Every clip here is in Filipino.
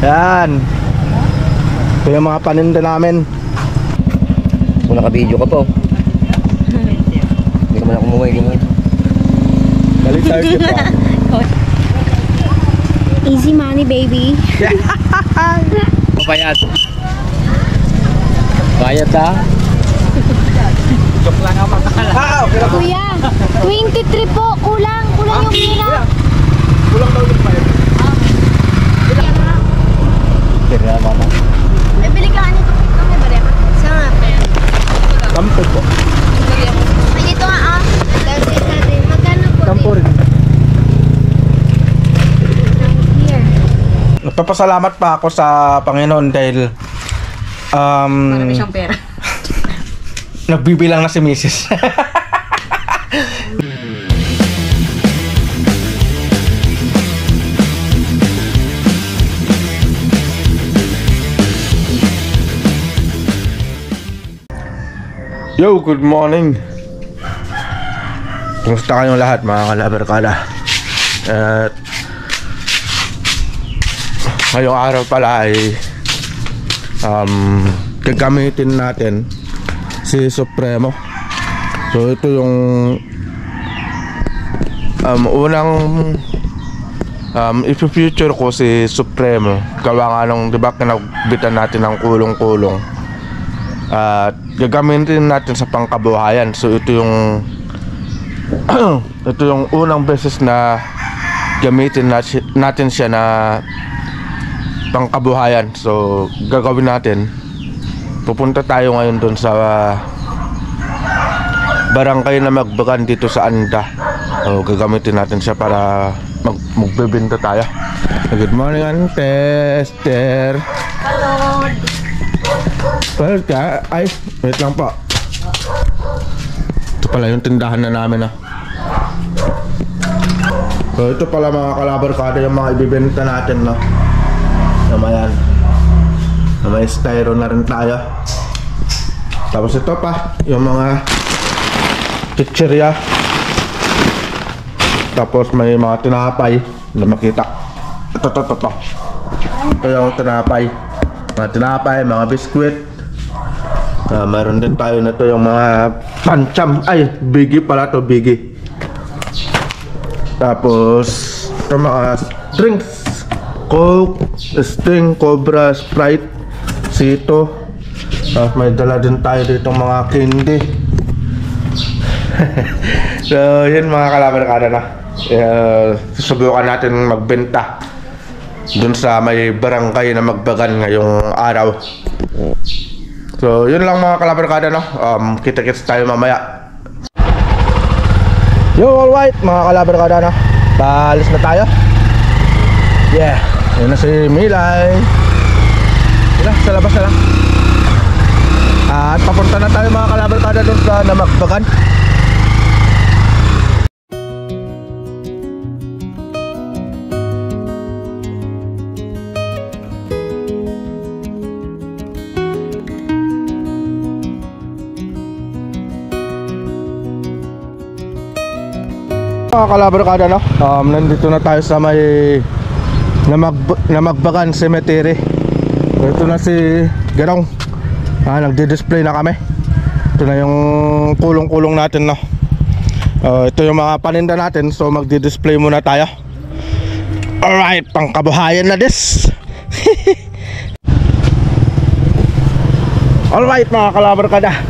Yan. Ito yung mga paninda namin. Kung naka-video ka po. Hindi ka man ako umuwi. Balik tayo siya pa. Easy money, baby. Bayad. Bayad ha? Joke lang ako. Kuya, 23 po. Kulang yung pera. Kulang daw yung bayad. Kira mama. Bili ka nito. Kami ba rin? Saan nga pera? Kampo po. Ay, dito nga ah. Magkano po? Kampo rin. Here. Nagpapasalamat pa ako sa Panginoon dahil Marami siyang pera. nagbibilang na si Mrs. Yo, good morning. Kumusta kayong lahat mga kalabarkada? At ngayong araw pala ay gagamitin natin si Supremo. So ito yung unang i-future ko si Supremo. Gawa nga nung, diba, kinagbitan natin ng kulong-kulong at gagamitin natin sa pangkabuhayan. So ito yung ito yung unang beses na gamitin natin siya na pangkabuhayan. So gagawin natin, pupunta tayo ngayon doon sa barangay na Magbagan dito sa Anda. So gagamitin natin siya para magbebenta tayo. Good morning, Ante Esther. Hello. Well, ay, wait lang po. Ito pala yung tindahan na namin ah. So ito pala mga kalabarkada yung mga ibibenta natin, no. Namayan. May styro na rin tayo. Tapos ito pa yung mga chichirya. Tapos may mga tinapay na makita. Ito. Ito yung tinapay. Mga tinapay, mga biskwit. Mayroon din tayo na to yung mga pancham. Ay, bigi pala to, bigi. Tapos ito mga drinks. Coke, Sting, Cobra, Sprite, Sito. Tapos may dala din tayo dito mga candy. So yun mga kalabarkada na. Susubukan natin magbenta dun sa may barangay na Magbagan ngayong araw. So yun lang mga kalabarkada, no. Kita-kits tayo mamaya. Yo, alright mga kalabarkada, no. Paalis na tayo. Yeah, yun na si Milay. Yun, sa labas na lang. At papunta na tayo mga kalabarkada dun sa Magbagan. Mga kalabarkada, no? Nandito na tayo sa may Magbagan Cemetery. Ito na si Garong. Nagdi-display na kami. Ito na yung kulong-kulong natin, no? Ito yung mga paninda natin. So magdi-display muna tayo. Alright, pangkabuhayan na this. Alright mga kalabarkada,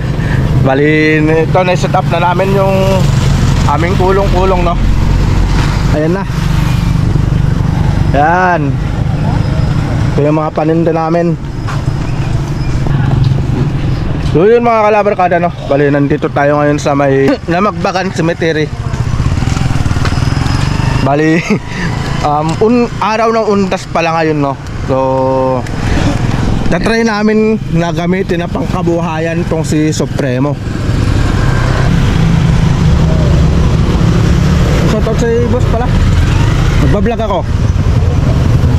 bali ito na set up na namin yung aming kulong-kulong, no. Ayan na. Yan. Ito yung mga paninda namin. So yun mga kalabarkada, no. Bali nandito tayo ngayon sa may Magbagan Cemetery. Bali araw ng undas pala ngayon, no. So tatry namin na gamitin na pangkabuhayan tong si Supremo. Shoutout sa boss pala. Magbablog ako.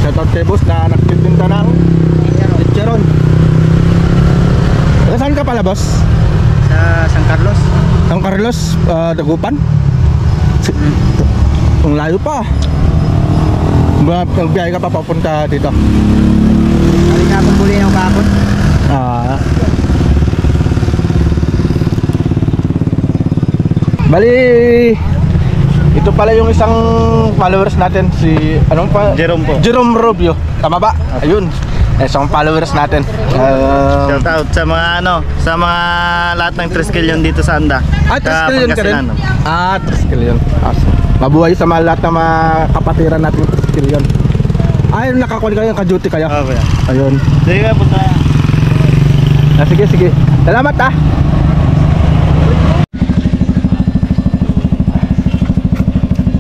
Shoutout kay boss na nagtitinda ng chicharon. Saan ka pala, boss? Sa San Carlos. San Carlos, Dagupan? Ang layo pa. Nagbiyahe ka pa papunta dito? Bali nga pang muli ng kapon. Ah. Bali, ito pala yung isang followers natin, si anong pa? Jerome po. Jerome Rubio. Tama ba? Ayun. Isang followers natin. Shout out sa mga sa mga lahat ng Triskelion dito sa Anda. Triskelion ka rin? Pangasinan. Triskelion. Mabuhay sa mga lahat ng mga kapatiran natin Triskelion. Ay, nakakuha kayo, ka-duty kayo. Okay. Ayun. Sige nga po tayo. Sige. Salamat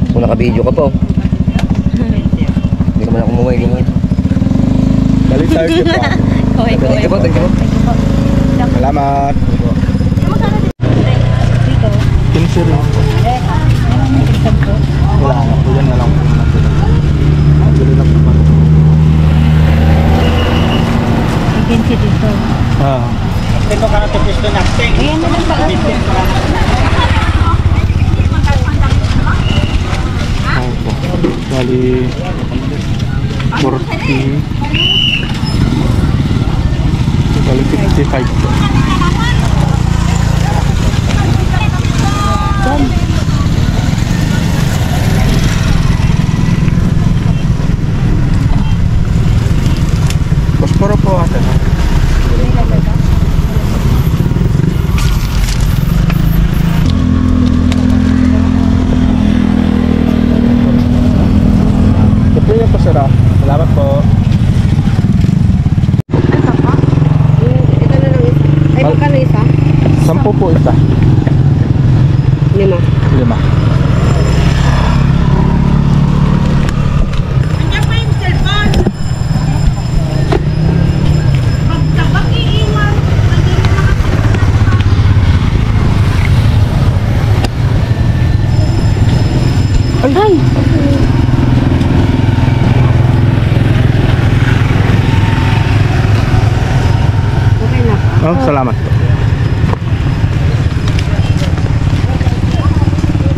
Kung naka-video ka po. Hindi ka man ako umuwi. Balik tayo dito. Thank you po. Salamat. Kinsi rin. Wala na po yan na lang. Agency dito. Ito ka na tapos doon na. Ayan na lang ba? Bali 40. Bali 55. Posporo po ate. Ito yung pasara. Salamat po. Ito na lang isa. Ay, magkano isa? 10 po isa. 5. 5. Ay! Okay na pa. Oh, salamat po.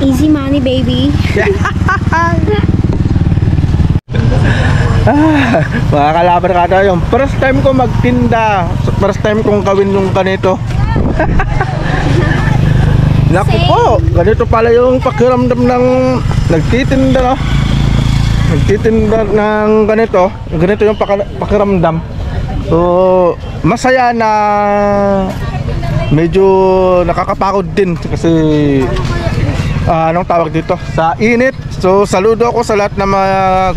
Easy money, baby. Mga kalaban ka tayo. First time ko magtinda. First time kong gawin yung ganito. Naku po, ganito pala yung pakiramdam ng nagtitinda, no? Nagtitinda ng ganito. Ganito yung pakiramdam. So, masaya na medyo nakakapagod din kasi anong tawag dito? Sa init. So, saludo ako sa lahat na mga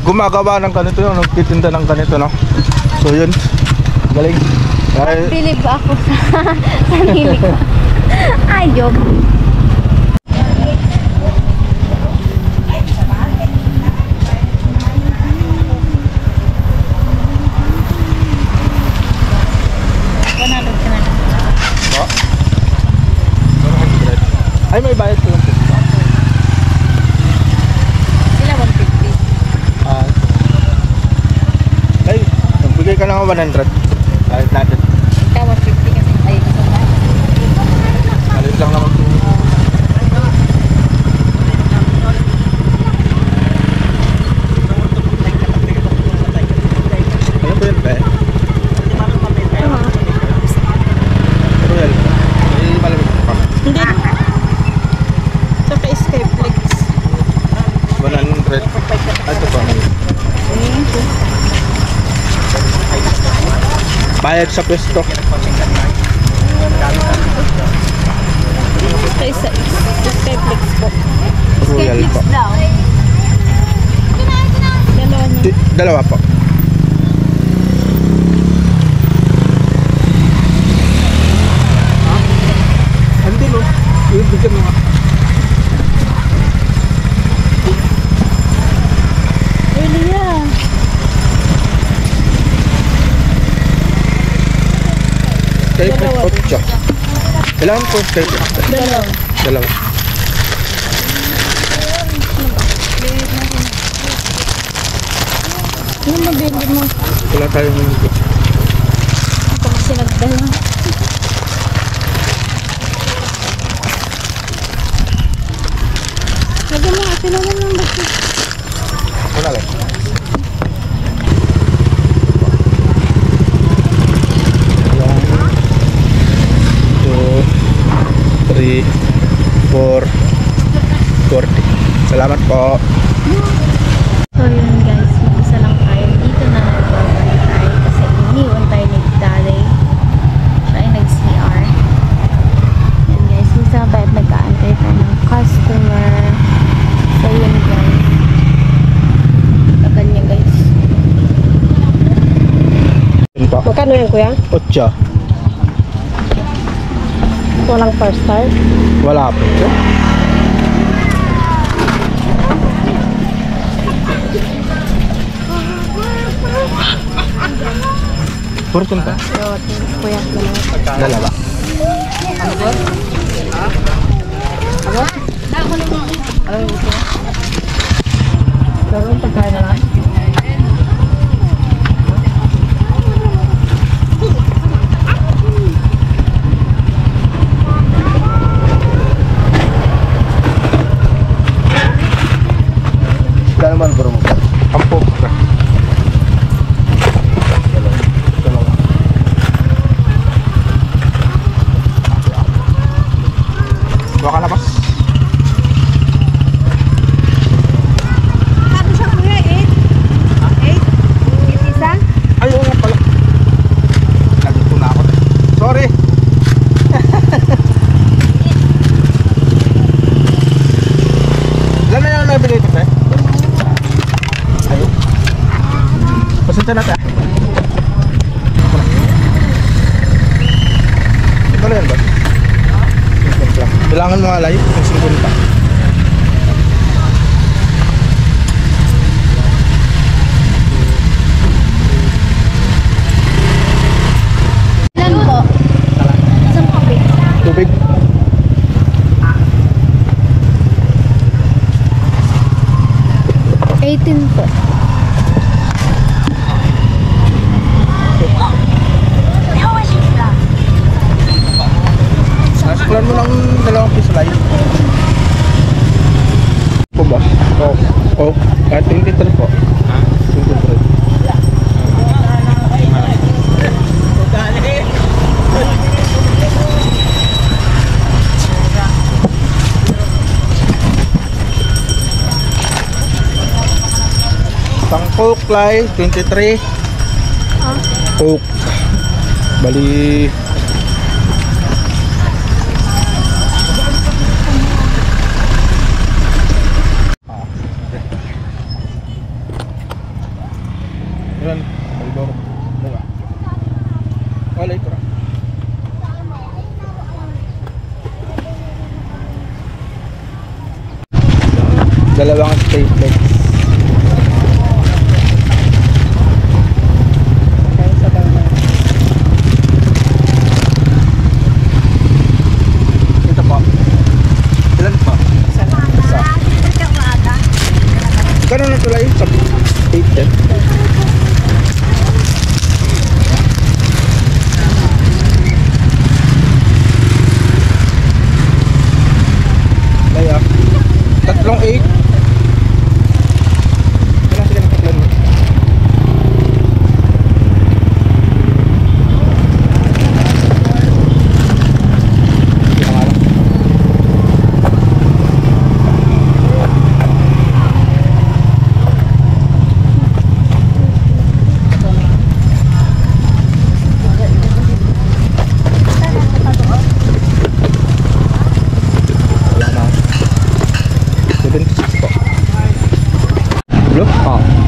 gumagawa ng ganito, yung nagtitinda ng ganito, no? So, yun. Galing. Believe ako sa sarili ko. Ayok. Ay, may bayad ko lang. Sila 150. Ay, nagbigay ka ng 100. Bayad natin. Ika 150 kasi. Ay, ito ba? Malit lang naman. Ano ba yun, be? Royal. Ay, malamig pa. Hindi. Ito pa Skyflex. 100. Ito pa. Bayad sa pwesto. Skyflex po. Royal po. daw. Dalawa niya. Dalawa po. Hindi no. Ibigyan mo nga. Skype 8. Ilan po Skype? Dalawa. Ano mabili mo? Wala tayong minuto. Ito kasi nagdala. Lagyan mo nga, sila lang ng bakit. Wala lang. for 40. Salamat po. So yun guys, mag-isa lang tayo. Dito na nagbabantay kasi iniwan tayo ni Daddy. Siya ay nag-CR. Yan guys, minsan tayo at nag-aantay tayo ng customer. So yun guys. Tagal niya guys. Yun po. Magkano yan kuya? 8. Walang first start. Wala po. Portion pa. So, kuya, Dalawa. Gawin pagkain na lang. Wala naman bro mo. Ampo. Dalawa. Baka labas. Ano siya kuya? 8? 8 isa? Ay, oo nga pala. Nalito na ako. Sorry. Ilan na yung nabigay ko, eh? Ayun. Pasensya na tayo. Ito na yan ba? Kailangan mo nga live kung 50. Ilan po? Isang kape. Tubig. Po. Nasuklan mo ng 2 piso live. Po ba? Oo. Kahit 23 po. 23. Pang Coke Live 23. Coke. Bali Yan, Malboro. Diba? Wala ito ra. Dalawang staples. Ito po. Ilan po? Isa. Gano'n na tulay? 8. Kaya, 3 8. Wala sila ng tatlan mo.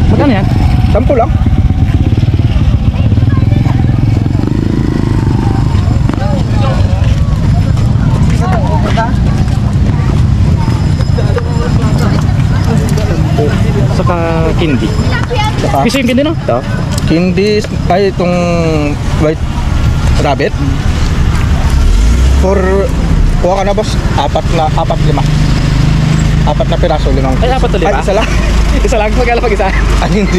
Magkano yan? 10 lang. Saka candy. Saka Piso yung candy no? Ito. candies ay itong white rabbit. For kuha ka na boss, 4 5. 4 na piraso, 5. Ay, 4 to 5? Ay, isa lang. Isa lang, magkala pag isa. Ay, hindi.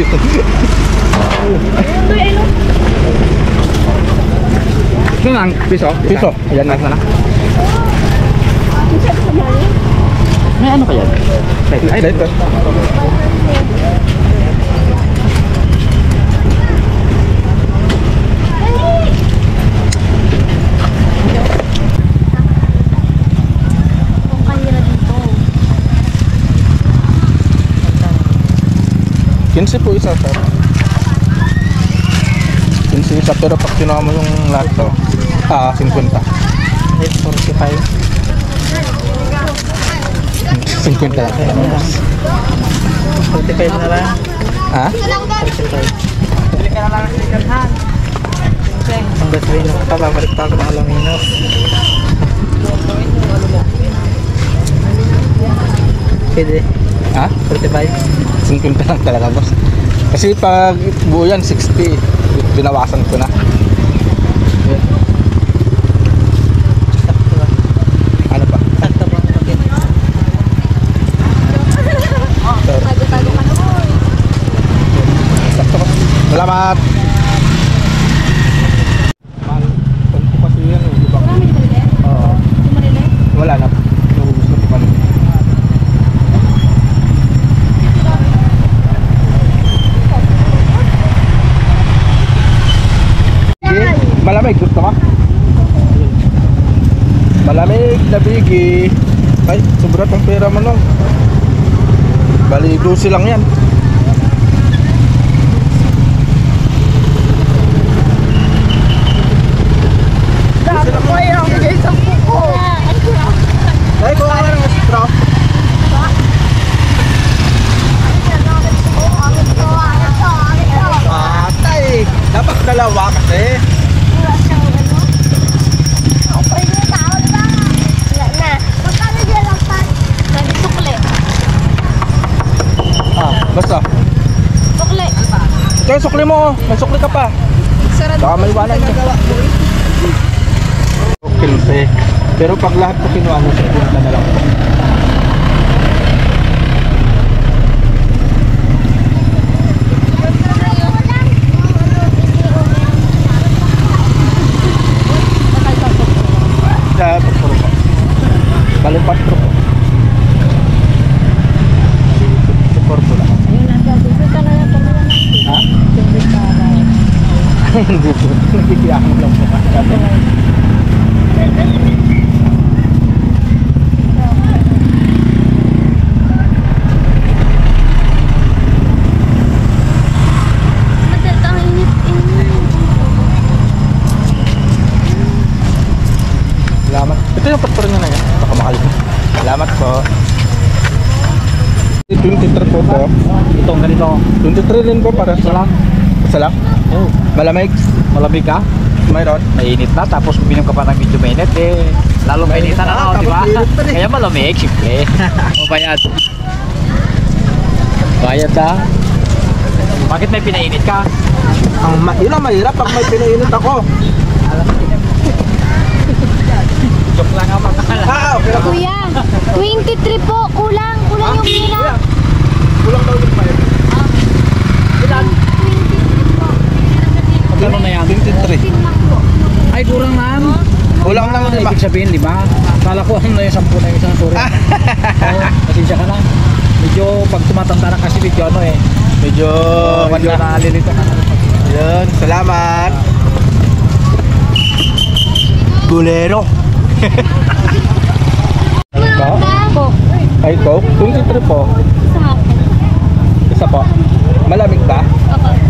Ito lang, piso? Piso, ayan na. May ano kaya? Ay, Ito. Kung kaya 15 po isa, sir. 15 isa, pero pag kinuha mo yung lahat to, 50. 45. 50 lang. 45 na lang. Ha? 45. Bili ka na lang ng second hand. Ang gasolina ko pa, babalik pa ako ng Alaminos. Pwede. Ha? 45. 50 lang talaga, boss. Kasi pag buo yan, 60. Binawasan ko na. Yun. Sakto ba? Ano pa? Sakto ba? Okay. Tago-tago ka na po. Sakto ko. Salamat! Mahal. Tanto kasi yan, di ba? Marami di ba? Oo. Di Manila? Wala na. Naubos na pa. Malamig, gusto ka? Malamig na bigi. Ay, sobra tong pera mo no. Bali, 12 lang yan. Ay, kuha ka ng straw. Atay, dapat dalawa kasi. Basta. Sukli. Kaya sukli mo, may sukli ka pa. Baka may iwanan ka. Okay, pero pag lahat ko kinuha mo, 50 na lang. Kaya pagpuro ko. Baling patro ko. Pagpuro lang. Ha? Hindi po. Nagkikiyahan lang po kami. Salamat. Ito yung patpuro niya na yan. Baka makalit. Salamat po. 23 po po. Itong ganito. 23 din po para sa lang. Isa lang? Oh, Malamig? malamig ka. Mayroon? Mainit na, tapos uminom ka pa ng medyo mainit eh. Lalo mainit na ako, di ba? Tapos mainit pa rin. Kaya malamig, siyempre. O bayad. Bayad ha. Bakit may pinainit ka? Yun ang mahirap pag may pinainit ako. Joke lang ako makakala. Okay lang. Kuya, 23 po. Kulang. Kulang yung pera. Kulang daw yung bayad. Ilan? Magkano na yan? 23. Ay, kurang man. Kulang lang Ano 5. ibig sabihin, 5? Kala ko ano na yung 10 na yung isang sorry. Oo, pasensya ka na. Medyo pag tumatanda na kasi medyo ano eh. Medyo Medyo nalilito ka na. Yun, salamat. Bulero. Ba? Po. Ay, Coke? 23 po. Sa akin. Isa po. Malamig ba? Okay.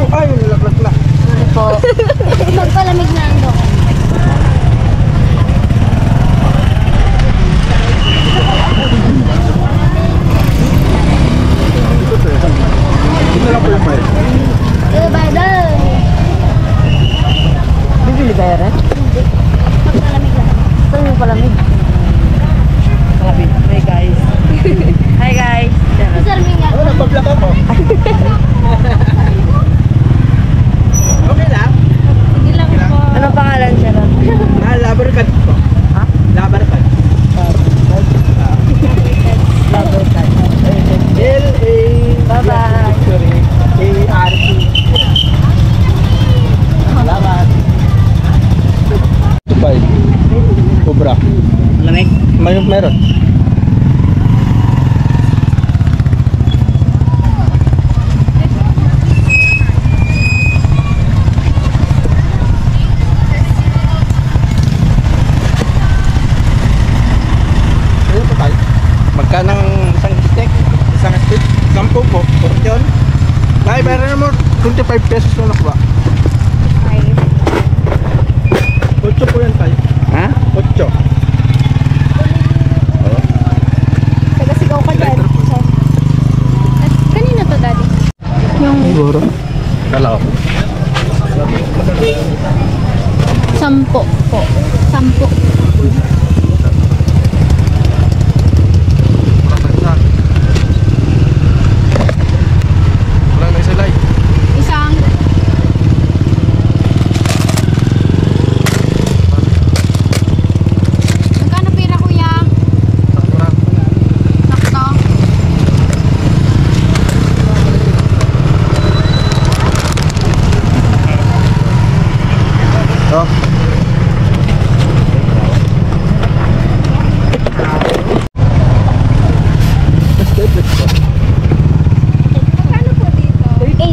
Ay, nilaglag na. Po. Magpalamig na ang dok. Ito lang po yung bayad. Badan. Bibili ba yan? Hindi. Magpalamig lang. Ito yung palamig. Hey guys. Hi guys. Sir, may nga. Nagbablog ako. Okay lang. Sige lang po. Anong pangalan siya? Labarkad po. Ha? Labarkad. Laboratory. L-A. Bye-bye. A-R-T. Salamat. Tupay. Cobra. Lamig. Meron. Magkanang isang stick? Isang stick? 10 po. 40 yun. Ay, meron mo 25 pesos na nakuha. 8 po yan tayo. Ha? 8. Tagasigaw ka dyan. Kanina to, Daddy? Yung Siguro. Kala ko. 10 po. 10. Wala na isa like. Isang magkano pira, kuya? Sakto. Oh. Magkano po dito? 8.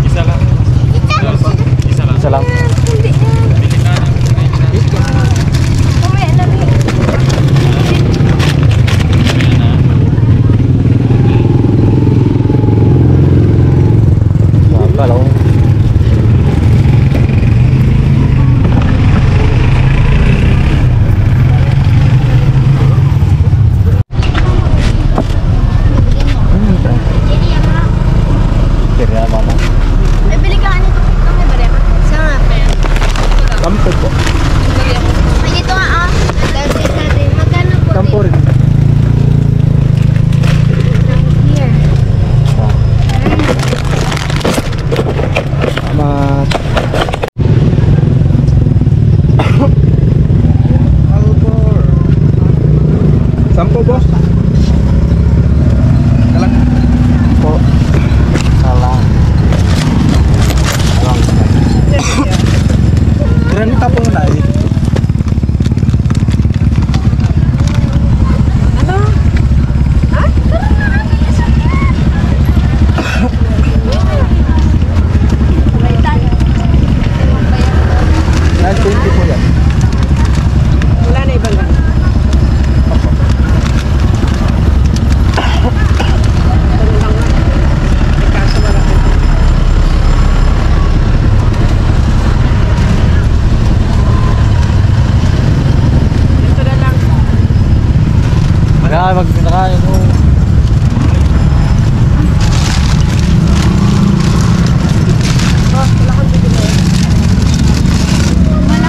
Isa lang. Kala ko. Kaya mana? Ay, bili ka nito. Kami ba rin? Sama. 10 po. Ay, dito nga, ah. Magkano po 10 rin. Here. Mat. Sampo boss. Salang. Po. Salang. Salang. Granit apa mo na eh? Yan, 20 po yan. Wala na ibang lang. Ito na lang. Kaya mag-pinakain mo. Wala kang bigyan eh.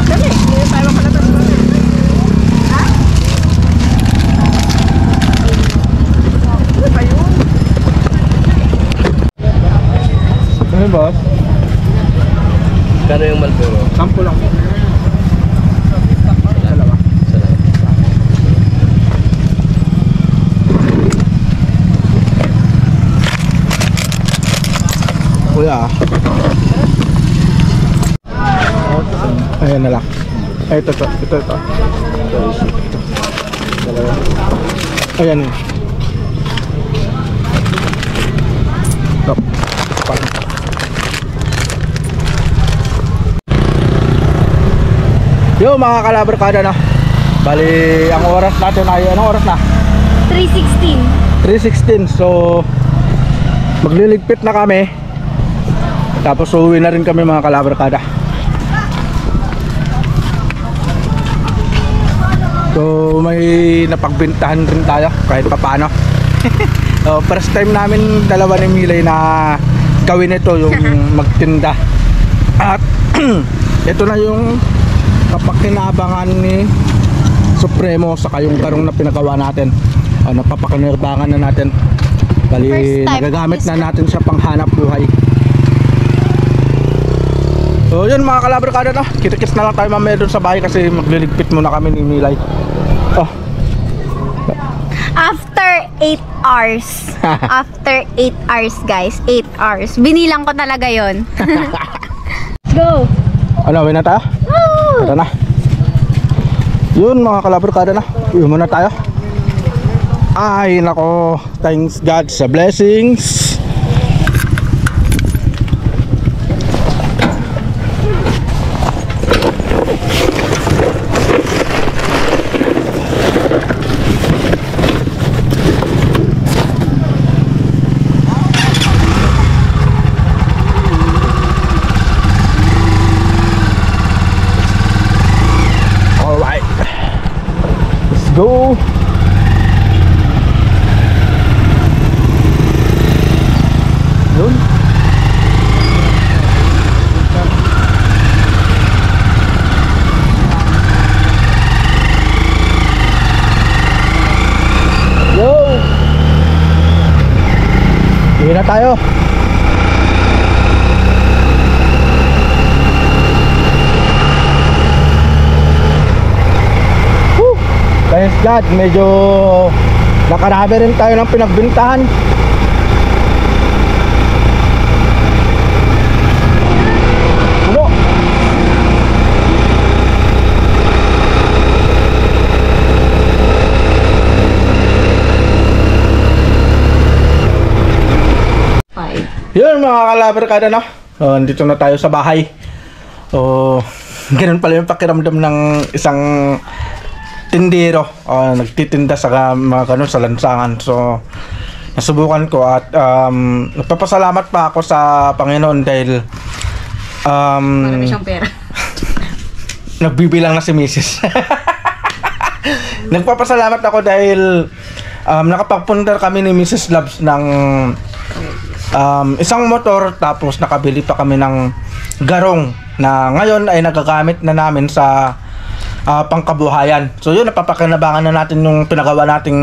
Dali, hindi tayo makalatas mo na. Ha? Ano ba yun? Ano yun, boss? Kano yung Malboro? 10 lang. Dalawa. Kuya. Ayan na lang. Ay, ito. Dalawa. Ayan yun. Stop. Pan. Yo mga kalabarkada na. Bali, ang oras natin ay anong oras na? 316. 3:16. So magliligpit na kami. Tapos uuwi na rin kami mga kalabarkada. So may napagbintahan rin tayo kahit papaano. So, first time namin dalawa ni Milay na gawin ito, yung magtinda. At ito na yung kapakinabangan ni Supremo sa yung karong na pinagawa natin. Napapakinirbangan na natin. Bali, First time. nagagamit na natin siya pang hanap buhay. So yun mga kalabarkada na, kita-kits na lang tayo mamaya doon sa bahay kasi magliligpit muna kami ni Milay. Oh, After 8 hours. After 8 hours, guys. 8 hours. Binilang ko talaga yon. Go! ano, uwi na tayo? Woo! Tara na. Yun mga kalabarkada na, uwi muna tayo. Ay nako, thanks God sa blessings. go! Yun. Yo! Uwi na tayo. Thanks God, medyo nakarami rin tayo ng pinagbintahan. Puno. Yun mga kalabarkada, no? Andito na tayo sa bahay. Ganun pala yung pakiramdam ng isang tindero, nagtitinda sa mga ganun sa lansangan. So nasubukan ko at nagpapasalamat pa ako sa Panginoon dahil Marami siyang pera. nagbibilang na si Mrs. Nagpapasalamat ako dahil nakapagpundar kami ni Mrs. Labs ng isang motor, tapos nakabili pa kami ng garong na ngayon ay nagagamit na namin sa pangkabuhayan. So yun, napapakinabangan na natin yung pinagawa nating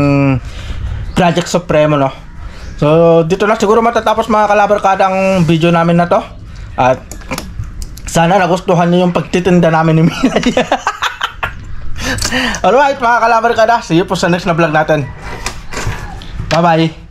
Project Supremo, no? So dito na siguro matatapos mga kalabarkada ang video namin na to. At sana nagustuhan niyo yung pagtitinda namin ni Milay. Alright mga kalabarkada, see you po sa next na vlog natin. Bye bye.